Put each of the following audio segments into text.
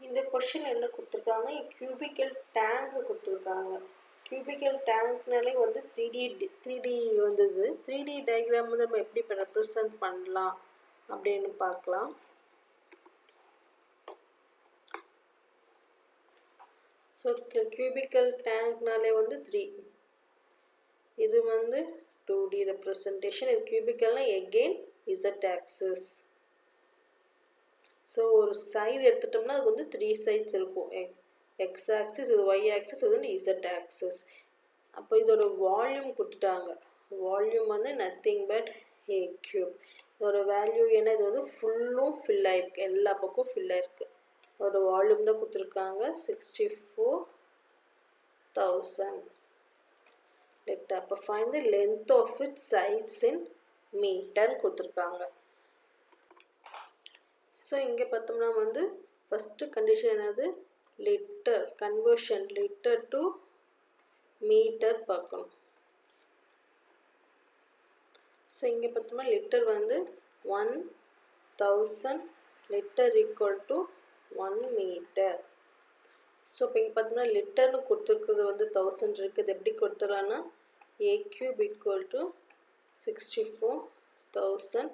இந்த கொஷின் என்ன கொடுத்துருக்காங்க, கியூபிக்கல் டேங்க் கொடுத்துருக்காங்க. கியூபிக்கல் டேங்க்னாலே வந்து 3D வந்தது. 3D டயக்ராம் வந்து நம்ம எப்படி ரெப்ரசன்ட் பண்ணலாம் அப்படின்னு பார்க்கலாம். ஸோ கியூபிக்கல் டேங்க்னாலே வந்து 3, இது வந்து 2D ரெப்ரசன்டேஷன். இது கியூபிக்கல்னா எகெயின் இசட் ஆக்சிஸ். ஸோ ஒரு சைடு எடுத்துட்டோம்னா அது வந்து 3 சைட்ஸ் இருக்கும். எக்ஸ் ஆக்சிஸ், இது ஒய் ஆக்சிஸ், இது வந்து இசட் ஆக்சிஸ். அப்போ இதோட வால்யூம் கொடுத்துட்டாங்க. வால்யூம் வந்து நத்திங் பட் ஏ கியூப். இதோட வேல்யூ என்ன, இது வந்து ஃபுல்லும் ஃபில் ஆயிருக்கு, எல்லா பக்கம் ஃபில் ஆயிருக்கு. அதோட வால்யூம் தான் கொடுத்துருக்காங்க 64,000 லிட்டர். அப்போ find the length of it sides in metre கொடுத்துருக்காங்க. ஸோ இங்கே பார்த்தோம்னா வந்து ஃபஸ்ட்டு கண்டிஷன் என்னது, litre conversion, litre to metre பார்க்கணும். ஸோ இங்கே பார்த்தோம்னா லிட்டர் வந்து 1000 litre equal to 1 metre. So இப்போ இங்கே பார்த்தோம்னா லிட்டர்னு கொடுத்துருக்குறது வந்து 1000 இருக்குது. எப்படி கொடுத்துடலான்னா a cube equal to 64,000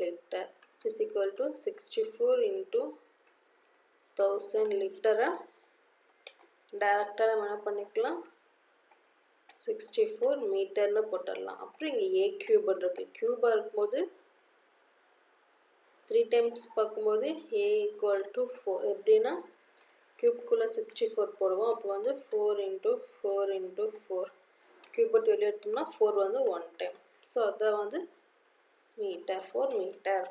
litre is equal to 64 into 1000 லிட்டரை டைரெக்டாக நம்ம என்ன பண்ணிக்கலாம், 64 மீட்டர்னு போட்டுடலாம். அப்புறம் இங்கே ஏ கியூப் இருக்குது. கியூபாக இருக்கும்போது 3 டைம்ஸ் பார்க்கும்போது ஏ ஈக்குவல் டு 4. எப்படின்னா கியூப்குள்ளே 64 போடுவோம். அப்போ வந்து 4 into 4 into 4 கியூபட் வெளியே எடுத்தோம்னா 4 வந்து 1 டைம். ஸோ அதான் வந்து மீட்டர், 4 மீட்டர்.